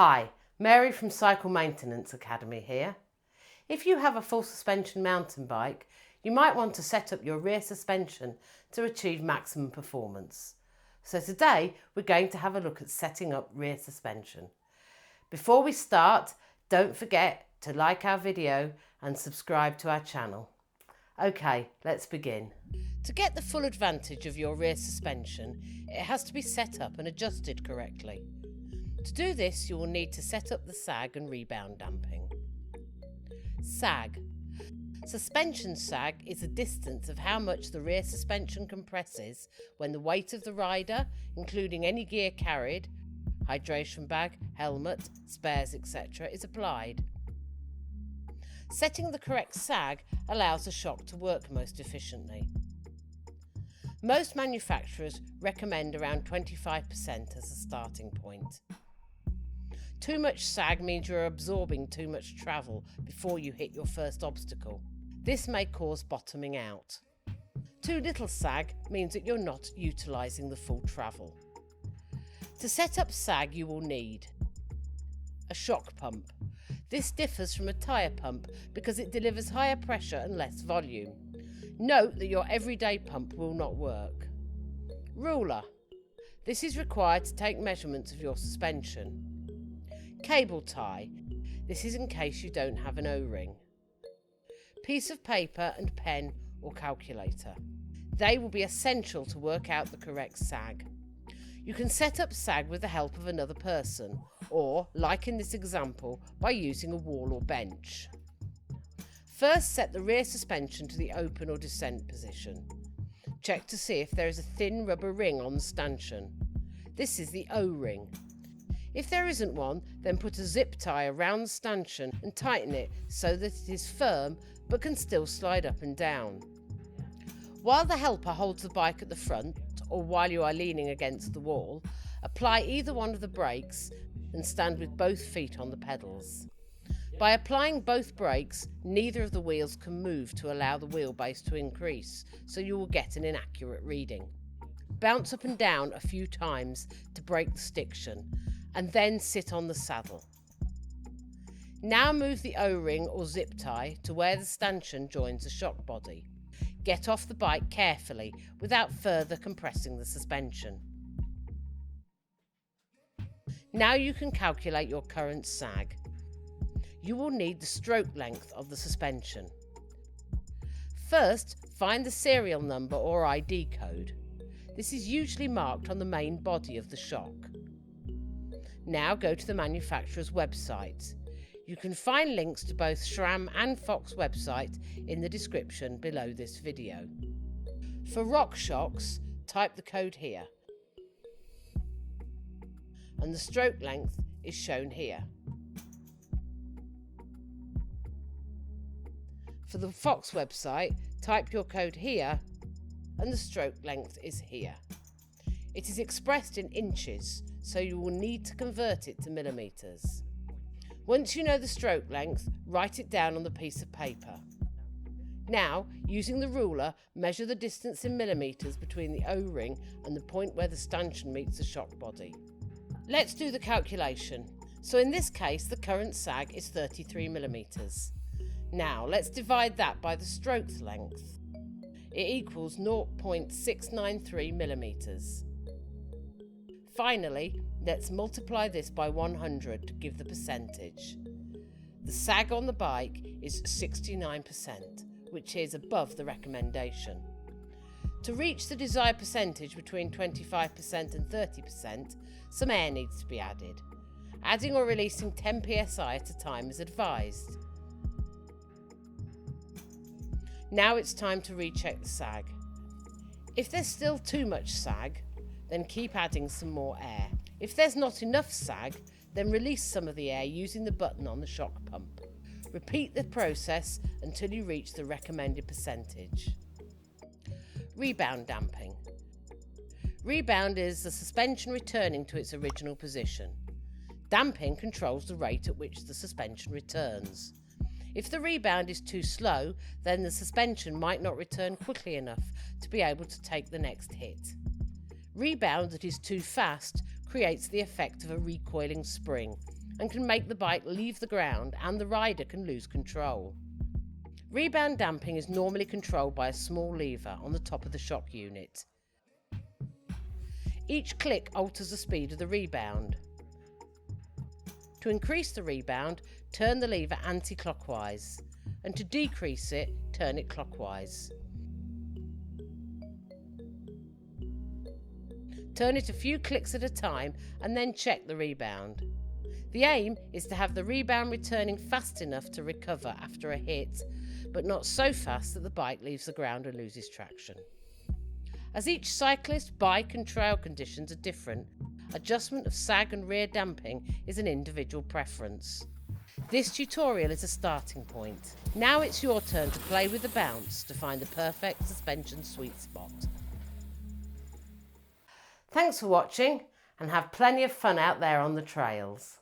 Hi, Mary from Cycle Maintenance Academy here. If you have a full suspension mountain bike, you might want to set up your rear suspension to achieve maximum performance. So today we're going to have a look at setting up rear suspension. Before we start, don't forget to like our video and subscribe to our channel. Okay, let's begin. To get the full advantage of your rear suspension, it has to be set up and adjusted correctly. To do this, you will need to set up the sag and rebound damping. Sag. Suspension sag is the distance of how much the rear suspension compresses when the weight of the rider, including any gear carried, hydration bag, helmet, spares, etc., is applied. Setting the correct sag allows the shock to work most efficiently. Most manufacturers recommend around 25% as a starting point. Too much sag means you're absorbing too much travel before you hit your first obstacle. This may cause bottoming out. Too little sag means that you're not utilising the full travel. To set up sag, you will need a shock pump. This differs from a tyre pump because it delivers higher pressure and less volume. Note that your everyday pump will not work. Ruler. This is required to take measurements of your suspension. Cable tie. This is in case you don't have an O-ring. Piece of paper and pen or calculator. They will be essential to work out the correct sag. You can set up sag with the help of another person, or, like in this example, by using a wall or bench. First, set the rear suspension to the open or descent position. Check to see if there is a thin rubber ring on the stanchion. This is the O-ring. If there isn't one, then put a zip tie around the stanchion and tighten it so that it is firm but can still slide up and down. While the helper holds the bike at the front, or while you are leaning against the wall, apply either one of the brakes and stand with both feet on the pedals. By applying both brakes, neither of the wheels can move to allow the wheelbase to increase, so you will get an inaccurate reading. Bounce up and down a few times to break the stiction, and then sit on the saddle. Now move the O-ring or zip tie to where the stanchion joins the shock body. Get off the bike carefully without further compressing the suspension. Now you can calculate your current sag. You will need the stroke length of the suspension. First, find the serial number or ID code. This is usually marked on the main body of the shock. Now go to the manufacturer's website. You can find links to both SRAM and Fox website in the description below this video. For rock shocks, type the code here. And the stroke length is shown here. For the Fox website, type your code here and the stroke length is here. It is expressed in inches, so you will need to convert it to millimetres. Once you know the stroke length, write it down on the piece of paper. Now, using the ruler, measure the distance in millimetres between the O-ring and the point where the stanchion meets the shock body. Let's do the calculation. So in this case, the current sag is 33 millimetres. Now, let's divide that by the stroke length. It equals 0.693 millimetres. Finally, let's multiply this by 100 to give the percentage. The sag on the bike is 69%, which is above the recommendation. To reach the desired percentage between 25% and 30%, some air needs to be added. Adding or releasing 10 psi at a time is advised. Now it's time to recheck the sag. If there's still too much sag, then keep adding some more air. If there's not enough sag, then release some of the air using the button on the shock pump. Repeat the process until you reach the recommended percentage. Rebound damping. Rebound is the suspension returning to its original position. Damping controls the rate at which the suspension returns. If the rebound is too slow, then the suspension might not return quickly enough to be able to take the next hit. Rebound that is too fast creates the effect of a recoiling spring, and can make the bike leave the ground and the rider can lose control. Rebound damping is normally controlled by a small lever on the top of the shock unit. Each click alters the speed of the rebound. To increase the rebound, turn the lever anti-clockwise, and to decrease it, turn it clockwise. Turn it a few clicks at a time and then check the rebound. The aim is to have the rebound returning fast enough to recover after a hit, but not so fast that the bike leaves the ground and loses traction. As each cyclist, bike and trail conditions are different, adjustment of sag and rear damping is an individual preference. This tutorial is a starting point. Now it's your turn to play with the bounce to find the perfect suspension sweet spot. Thanks for watching and have plenty of fun out there on the trails.